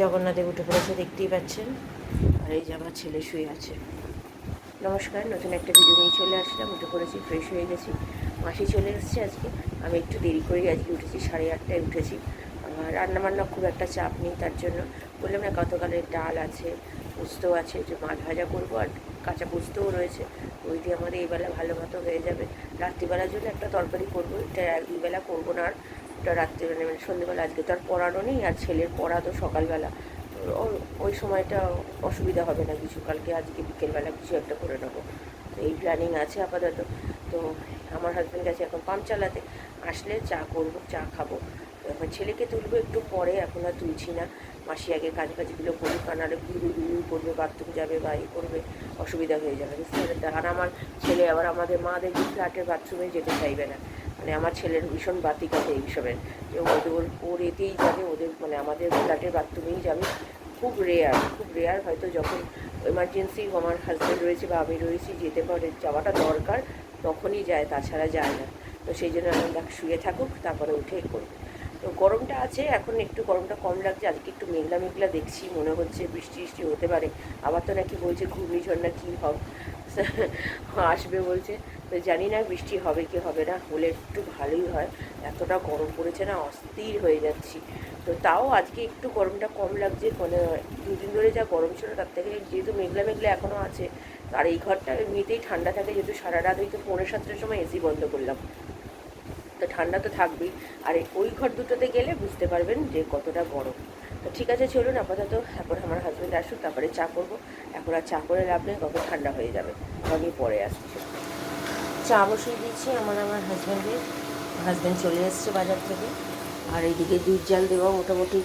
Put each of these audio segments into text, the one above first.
জগন্নাথদেব উঠে পড়েছে, দেখতেই পাচ্ছেন। আর এই যে আমার ছেলে শুয়ে আছে। নমস্কার, নতুন একটা ভিডিও নিয়ে চলে আসলাম। উঠে পড়েছি, ফ্রেশ হয়ে গেছি। মাসি চলে এসছে আজকে। আমি একটু দেরি করেই আজকে উঠেছি, 8:30টায় উঠেছি। রান্নাবান্না খুব একটা চাপ নেই, তার জন্য বললাম না গতকালের ডাল আছে, পোস্ত আছে, যে মাছ ভাজা করবো, আর কাঁচা পোস্তও রয়েছে। ওই দিয়ে আমাদের এইবেলা ভালো মতো হয়ে যাবে। রাত্রিবেলার জন্য একটা তরকারি করবো, এটা দুইবেলা করবো না। আর ওটা রাত্রি মানে সন্ধ্যেবেলা, আজকে তো আর পড়ানো নেই, আর ছেলের পড়া তো সকালবেলা। ওই সময়টা অসুবিধা হবে না কিছু, কালকে আজকে বিকেলবেলা কিছু একটা করে নেবো। তো এই প্ল্যানিং আছে আপাতত। তো আমার হাজব্যান্ড গেছে এখন পাম্প চালাতে, আসলে চা করবো, চা খাবো। তো এখন ছেলেকে তুলবো একটু পরে, এখন আর তুলছি না। মাসি আগে কাজগুলো করুক, কারণ আরে ঘুরু করবে, বাথরুম যাবে বা এই করবে, অসুবিধা হয়ে যাবে, বুঝতে পারছেন। আর আমার ছেলে আবার আমাদের মাদের ফ্ল্যাটের বাথরুমে যেতে চাইবে না। মানে আমার ছেলের ভীষণ বাতিক আছে এইসবের, যে ওর এতেই যাবে, ওদের মানে আমাদের ফ্ল্যাটের বাথরুমেই যাবে। খুব রেয়ার হয়তো যখন এমার্জেন্সি আমার হাজব্যান্ড রয়েছে বা আমি রয়েছি, যেতে পারে, যাওয়াটা দরকার, তখনই যায়, তাছাড়া যায় না। তো সেই জন্য আমি শুয়ে থাকুক, তারপরে উঠে করবো। তো গরমটা আছে এখন, একটু গরমটা কম লাগছে। আজকে একটু মেঘলা মেঘলা দেখছি, মনে হচ্ছে বৃষ্টি হতে পারে। আবার তো নাকি বলছে ঘূর্ণিঝড় না কী হবে আসবে বলছে। তো জানি না বৃষ্টি হবে কি হবে না, হলে একটু ভালোই হয়। এতটা গরম পড়েছে না, অস্থির হয়ে যাচ্ছি। তো তাও আজকে একটু গরমটা কম লাগছে, মানে দুদিন ধরে যা গরম ছিল তার থেকে, যেহেতু মেঘলা মেঘলা এখনও আছে। আর এই ঘরটা এমনিতেই ঠান্ডা থাকে, যেহেতু সারা রাত হয়তো 6:45টার সময় এসি বন্ধ করলাম, তো ঠান্ডা তো থাকবেই। আর ওই ঘর দুটোতে গেলে বুঝতে পারবেন যে কতটা গরম। তো ঠিক আছে, চলুন আপাতত এখন আমার হাজব্যান্ড আসুক, তারপরে চা করবো। এখন আর চা করে লাভ নেই, কখন ঠান্ডা হয়ে যাবে, আমি পরে আসছি। চা বসিয়ে দিচ্ছি আমার হাজব্যান্ড চলে এসছে বাজার থেকে। আর এইদিকে দুধ জাল দেওয়া মোটামুটি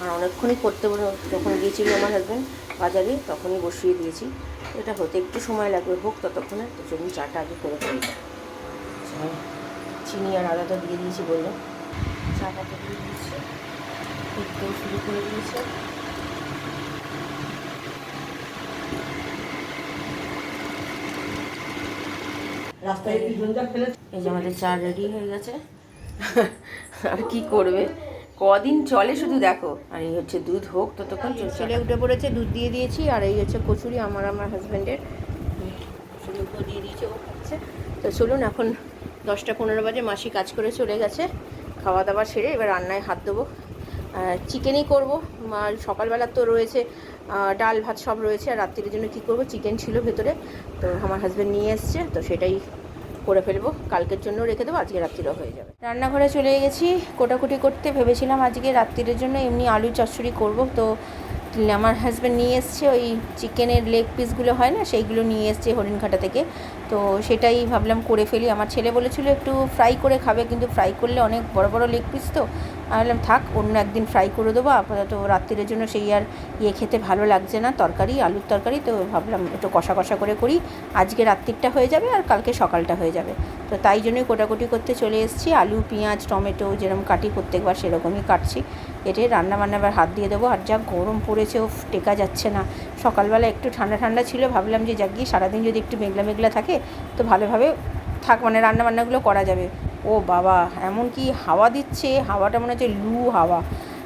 আর অনেকক্ষণই করতে বলে, যখন গিয়েছিল আমার হাজব্যান্ড বাজারে তখনই বসিয়ে দিয়েছি। এটা হতে একটু সময় লাগবে, হোক ততক্ষণে। তো চলুন চাটা আগে করে ফেলি। চিনি আর আদাটা দিয়ে দিয়েছি বললো, চা পাতা দিয়ে দিয়েছি, ফুটতেও শুরু করে দিয়েছে। রাস্তায় এই যে আমাদের চা রেডি হয়ে গেছে। আর কি করবে, কদিন চলে শুধু দেখো। আর এই হচ্ছে দুধ, হোক ততক্ষণ ছেলে উঠে পড়েছে, দুধ দিয়ে দিয়েছি। আর এই হচ্ছে কচুরি আমার হাজব্যান্ডের, কচুরিও দিয়ে দিয়েছে, ও খাচ্ছে। তো চলুন, এখন 10টা 15 বাজে, মাসি কাজ করে চলে গেছে। খাওয়া দাওয়া সেরে এবার রান্নায় হাত দেবো। চিকেনই করবো। আর সকালবেলা তো রয়েছে ডাল ভাত সব রয়েছে, আর রাত্রির জন্য কী করবো, চিকেন ছিল ভেতরে, তো আমার হাজব্যান্ড নিয়ে এসছে, তো সেটাই করে ফেলবো। কালকের জন্য রেখে দেবো, আজকে রাত্রিরেও হয়ে যাবে। রান্নাঘরে চলে গেছি কোটাকুটি করতে। ভেবেছিলাম আজকে রাত্রিরের জন্য এমনি আলু চচ্চড়ি করবো। তো আমার হাজব্যান্ড নিয়ে এসছে ওই চিকেনের লেগ পিসগুলো হয় না, সেইগুলো নিয়ে এসছে হরিণঘাটা থেকে। তো সেটাই ভাবলাম করে ফেলি। আমার ছেলে বলেছিল একটু ফ্রাই করে খাবে, কিন্তু ফ্রাই করলে অনেক বড় বড় লেগ পিস, তো আমি বললাম থাক, অন্য একদিন ফ্রাই করে দেবো। আপাতত রাত্রিরের জন্য সেই আর খেতে ভালো লাগছে না, তরকারি আলুর তরকারি। তো ভাবলাম একটু কষা কষা করে করি, আজকে রাত্রিরটা হয়ে যাবে আর কালকে সকালটা হয়ে যাবে। তো তাই জন্যই কোটাকুটি করতে চলে এসেছি। আলু পেঁয়াজ টমেটো যেরকম কাটি প্রত্যেকবার, সেরকমই কাটছি। এতে রান্নাবান্না এবার হাত দিয়ে দেবো। আর যা গরম পড়েছে, ও টেকা যাচ্ছে না। সকালবেলা একটু ঠান্ডা ঠান্ডা ছিল, ভাবলাম যে যাক গিয়ে সারাদিন যদি একটু মেঘলা মেঘলা থাকে তো ভালোভাবে মানে রান্নাবান্নাগুলো করা যাবে। ও বাবা, এমন কি হাওয়া দিচ্ছে, হাওয়াটা মনে হচ্ছে লু হাওয়া।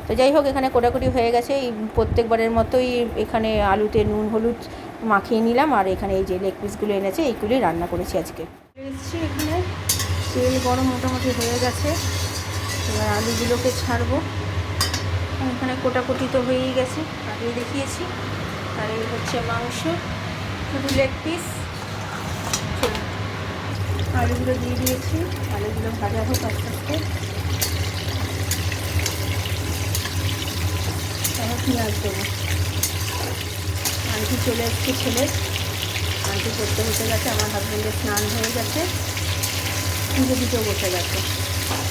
তো যাই হোক, এখানে কোটাকুটি হয়ে গেছে। এই প্রত্যেকবারের মতোই এখানে আলুতে নুন হলুদ মাখিয়ে নিলাম। আর এখানে এই যে লেগ পিসগুলো এনেছে, এইগুলোই রান্না করেছি আজকে। এসেছি এখানে, তেল গরম মোটামুটি হয়ে গেছে, এবার আলুগুলোকে ছাড়বো। এখানে কোটাকুটি তো হয়েই গেছে, আগেই দেখিয়েছি। আর এই হচ্ছে মাংস, শুধু লেগ পিস। আলুগুলো দিয়ে দিয়েছি, আলুগুলো ভাজা হোক আস্তে আস্তে। তারপর পেঁয়াজ দেবো। আন্টি চলে এসছে ছেলের, আন্টি করতে বসে গেছে। আমার হাজব্যান্ডের স্নান হয়ে গেছে, পুজো দিতেও বসে গেছে।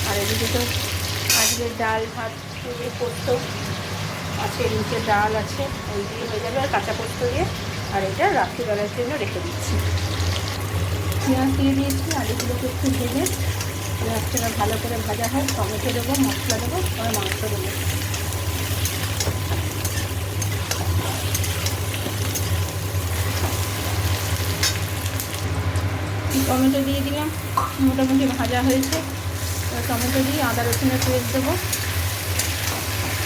আর এদিকে তো আজকে ডাল ভাত দিয়ে পোস্ত আছে, নিচে ডাল আছে, ওই দিয়ে হয়ে যাবে। আর কাঁচা পোস্ত দিয়ে, আর এটা রাত্রিবেলার জন্য রেখে দিচ্ছি। পেঁয়াজ দিয়ে দিয়েছি, আলুগুলোকে একটু ভেজে পেঁয়াজটা ভালো করে ভাজা হয়, টমেটো দেবো, মশলা দেবো, আর মাংস দেবো। টমেটো দিয়ে দিলাম, মোটামুটি ভাজা হয়েছে। টমেটো দিয়ে আদা রসুনের পেস্ট দেবো,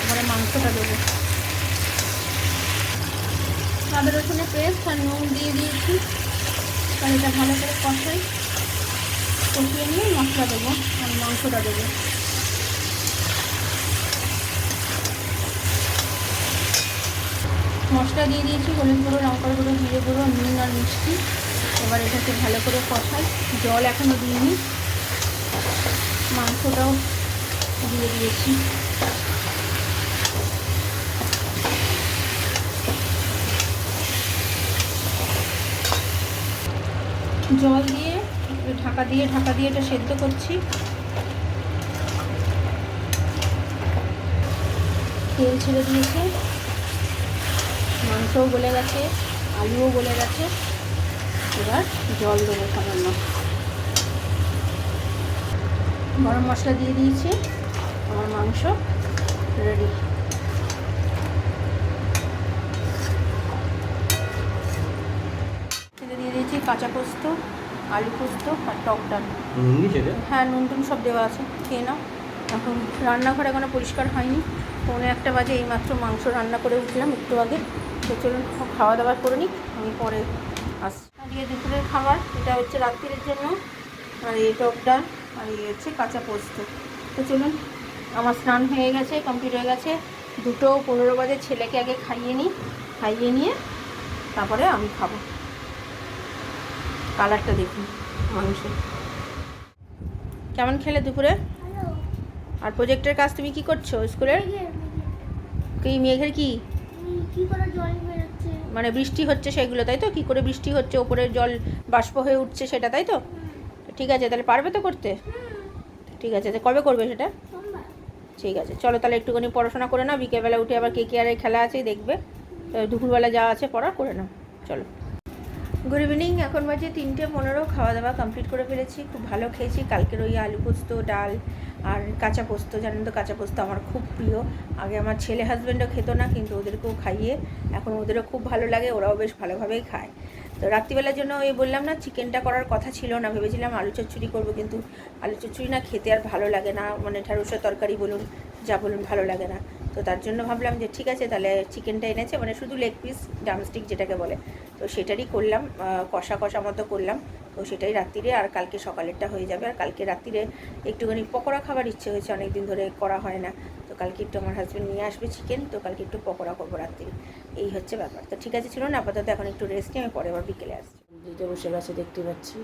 এবারে মাংসটা দেবো। আদা রসুনের পেস্ট আর নুন দিয়ে দিয়েছি। আর এটা ভালো করে কষিয়ে নিয়ে মশলা দেবো আর মাংসটা দেবো। মশলা দিয়ে দিয়েছি, হলুদ গুঁড়ো, লঙ্কার গুঁড়ো, জিরে গুঁড়ো, নুন আর মিষ্টি। এবার এটাকে ভালো করে কষাই। জল এখনও দিইনি, মাংসটাও দিয়ে দিয়েছি। জল দিয়ে ঢাকা দিয়ে এটা সেদ্ধ করছি। তেল ছেড়ে দিয়েছে, মাংসও গলে গেছে, আলুও গলে গেছে। এবার জল দেবো সামান্য। গরম মশলা দিয়ে দিয়েছি, আমার মাংস রেডি। দিয়ে দিয়েছি কাঁচা পোস্ত, আলু পোস্ত আর টক ডাল। হ্যাঁ, নুন টুন সব দেওয়া আছে, খেয়ে নাও। এখন রান্নাঘর এখনো পরিষ্কার হয়নি, 1:45 বাজে। এইমাত্র মাংস রান্না করে উঠলাম একটু আগে। তো চলুন খাওয়া দাওয়া করে নিই, আমি পরে আসছি। আজকে দুপুরের খাবার এটা হচ্ছে রাত্রির জন্য, আর এই টক ডাল আর এই হচ্ছে কাঁচা পোস্ত। তো চলুন, আমার স্নান হয়ে গেছে, কমপ্লিট হয়ে গেছে। 2:15 বাজে ছেলেকে আগে খাইয়ে নিয়ে তারপরে আমি খাবো। কালারটা দেখুন মাংস কেমন খেলে দুপুরে। আর প্রজেক্টের কাজ তুমি কি করছো স্কুলের? কি মেঘের কি করে জল বেরোচ্ছে, মানে বৃষ্টি হচ্ছে সেগুলো, তাই তো? কি করে বৃষ্টি হচ্ছে, ওপরে জল বাষ্প হয়ে উঠছে সেটা, তাই তো? ঠিক আছে, তাহলে পারবে তো করতে? ঠিক আছে, কবে করবে সেটা? ঠিক আছে, চলো তাহলে একটুখানি পড়াশোনা করে নাও। বিকেলবেলা উঠে আবার কে আর খেলা আছে দেখবে। দুপুরবেলা যা আছে পড়া করে নাও, চলো। গুড ইভিনিং, এখন বাজে 3:15। খাওয়া দাওয়া কমপ্লিট করে ফেলেছি, খুব ভালো খেয়েছি। কালকের ওই আলু পোস্ত, ডাল আর কাঁচা পোস্ত, জানেন তো কাঁচা পোস্ত আমার খুব প্রিয়। আগে আমার ছেলে হাজব্যান্ডও খেত না, কিন্তু ওদেরকেও খাইয়ে এখন ওদেরও খুব ভালো লাগে, ওরাও বেশ ভালোভাবেই খায়। তো রাত্রিবেলার জন্য ওই বললাম না, চিকেনটা করার কথা ছিল না, ভেবেছিলাম আলু চচ্চড়ি করবো, কিন্তু আলু চচ্চড়ি না খেতে আর ভালো লাগে না, মানে ঢ্যাঁড়সের তরকারি বলুন যা বলুন ভালো লাগে না। তো তার জন্য ভাবলাম যে ঠিক আছে, তাহলে চিকেনটা এনেছে, মানে শুধু লেগ পিস, ড্রামস্টিক যেটাকে বলে, তো সেটারই করলাম, কষা মতো করলাম। তো সেটাই রাত্রিরে, আর কালকে সকালেরটা হয়ে যাবে। আর কালকে রাত্রিরে একটুখানি পকোড়া খাবার ইচ্ছে হয়েছে, অনেক দিন ধরে করা হয় না। তো কালকে একটু আমার হাজব্যান্ড নিয়ে আসবে চিকেন, তো কালকে একটু পকোড়া করবো রাত্রিরে, এই হচ্ছে ব্যাপার। তো ঠিক আছে, ছিল না আপাতত এখন একটু রেস্ট নিয়ে আমি পরে আবার বিকেলে আসছি। দিতে বসে গেছে দেখতে পাচ্ছি,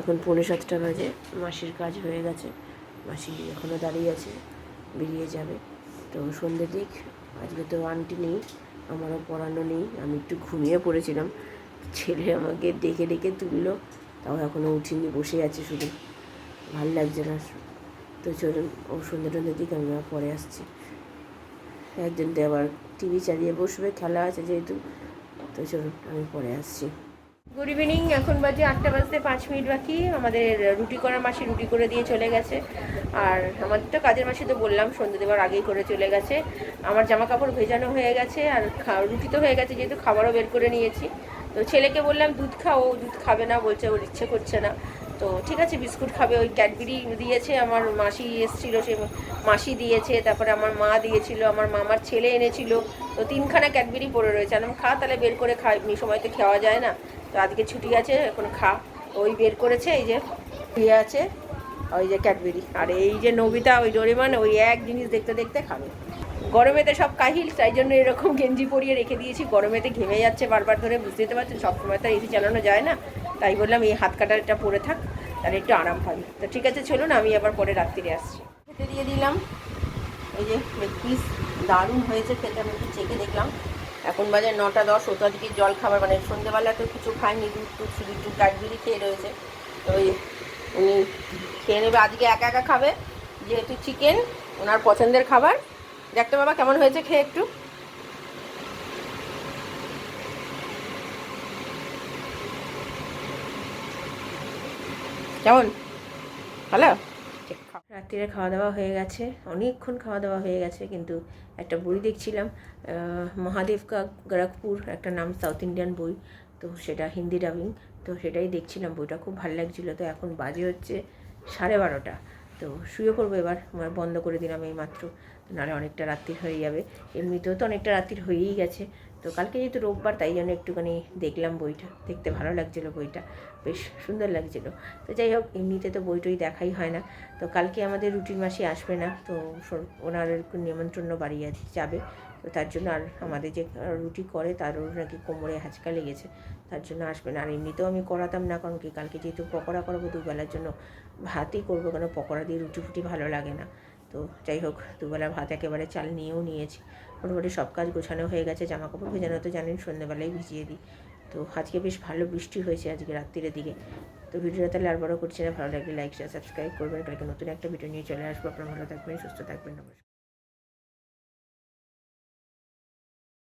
এখন 6:45 বাজে। মাসির কাজ হয়ে গেছে, মাসি এখনও দাঁড়িয়ে আছে, বেরিয়ে যাবে। তো সন্ধ্যের দিক, আজকে তো আন্টি নেই, আমারও পড়ানো নেই, আমি একটু ঘুমিয়ে পড়েছিলাম। ছেলে আমাকে ডেকে তুললো, তাও এখনও উঠিনি, বসে আছে শুধু, ভাল লাগছে না। তো চলুন, ও সন্ধ্যের দিকে আমি পরে আসছি। একজন তো আবার টিভি চালিয়ে বসবে, খেলা আছে যেহেতু। তো চলুন, আমি পরে আসছি। গুড ইভিনিং, এখন বাজে 8টা বাজতে 5 মিনিট বাকি। আমাদের রুটি করার মাসি রুটি করে দিয়ে চলে গেছে, আর আমাদের তো কাজের মাসি তো বললাম সন্ধ্যে দেওয়ার আগেই করে চলে গেছে। আমার জামা কাপড় ভেজানো হয়ে গেছে, আর রুটি তো হয়ে গেছে, যেহেতু খাবারও বের করে নিয়েছি। তো ছেলেকে বললাম দুধ খাও, ও দুধ খাবে না, বলছে ওর ইচ্ছে করছে না। তো ঠিক আছে, বিস্কুট খাবে। ওই ক্যাডবেরি দিয়েছে, আমার মাসি এসেছিলো, সে মাসি দিয়েছে, তারপরে আমার মা দিয়েছিল, আমার মামার ছেলে এনেছিল। তো 3খানা ক্যাডবেরি পড়ে রয়েছে, আমি খা তাহলে, বের করে খা, এমনি সময় তো খাওয়া যায় না। তো আজকে ছুটি আছে, এখন খা। ওই বের করেছে, এই যে ইয়ে আছে, ওই যে ক্যাডবেরি, আর এই যে নবিতা, ওই ডোরেমন, ওই এক জিনিস দেখতে দেখতে খাবে। গরমেতে সব কাহিল, তাই জন্য এরকম গেঞ্জি পরিয়ে রেখে দিয়েছি। গরমেতে ঘেমে যাচ্ছে বারবার ধরে, বুঝতে পারছেন, সবসময় তো এসি চালানো যায় না, তাই বললাম এই হাত কাটাটা পরে থাক, তাহলে একটু আরাম পাবি। তো ঠিক আছে, চলুন, আমি আবার পরে রাত্রিরে আসছি। খেতে দিয়ে দিলাম, এই যে লেগ পিস, দারুণ হয়েছে খেতে, আমি একটু চেখে দেখলাম। এখন বাজে 9:10। ও তো আজকে জল খাবার, মানে সন্ধ্যেবেলা তো কিছু খায়নি, দুধ শুধু একটু ক্যাডবেরি খেয়ে রয়েছে। তো ওই উনি খেয়ে নেবে, আজকে একা একা খাবে, যেহেতু চিকেন ওনার পছন্দের খাবার। দেখতে বাবা কেমন হয়েছে খেয়ে একটু। কেমন, ভালো? রাত্রিরে খাওয়া দাওয়া হয়ে গেছে, অনেকক্ষণ খাওয়া দাওয়া হয়ে গেছে, কিন্তু একটা বই দেখছিলাম, মহাদেব কা গরখপুর, একটা নাম, সাউথ ইন্ডিয়ান বই। তো সেটা হিন্দি ডাবিং, তো সেটাই দেখছিলাম, বইটা খুব ভালো লাগছিলো। তো এখন বাজে হচ্ছে 12:30। তো শুয়ে পড়বো এবার, বন্ধ করে দিলাম এই মাত্র। নাহলে অনেকটা রাত্রির হয়ে যাবে। এমনিতেও তো অনেকটা রাত্রির হয়েই গেছে। তো কালকে যেহেতু রোববার, তাই জন্য একটুখানি দেখলাম বইটা, দেখতে ভালো লাগছিলো বইটা, বেশ সুন্দর লাগছিলো। তো যাই হোক, এমনিতে তো বইটই দেখাই হয় না। তো কালকে আমাদের রুটির মাসি আসবে না, তো ওনার নিমন্ত্রণ বাড়ি যাবে। তো তার জন্য আর আমাদের যে রুটি করে তারও নাকি কোমরে হ্যাঁচকা লেগেছে, তার জন্য আসবে না। আর এমনিতেও আমি করাতাম না, কারণ কি কালকে যেহেতু পকোড়া করবো দুবেলার জন্য, ভাতই করবো, কেন পকোড়া দিয়ে রুটি ফুটি ভালো লাগে না। তো যাই হোক, দুবেলা ভাত একেবারে চাল নিয়েও নিয়েছি। মোটামুটি সব কাজ গোছানো হয়ে গেছে। জামাকাপড় ভেজানো তো জানেন, সন্ধ্যেবেলায় ভিজিয়ে দিই। তো আজকে বেশ ভালো বৃষ্টি হয়েছে আজকে রাত্রির দিকে। তো ভিডিওটা তাহলে আর বড় করছি না, ভালো লাগলে লাইক শেয়ার সাবস্ক্রাইব করবেন। কালকে নতুন একটা ভিডিও নিয়ে চলে আসবো। আপনারা ভালো থাকবেন, সুস্থ থাকবেন, নমস্কার।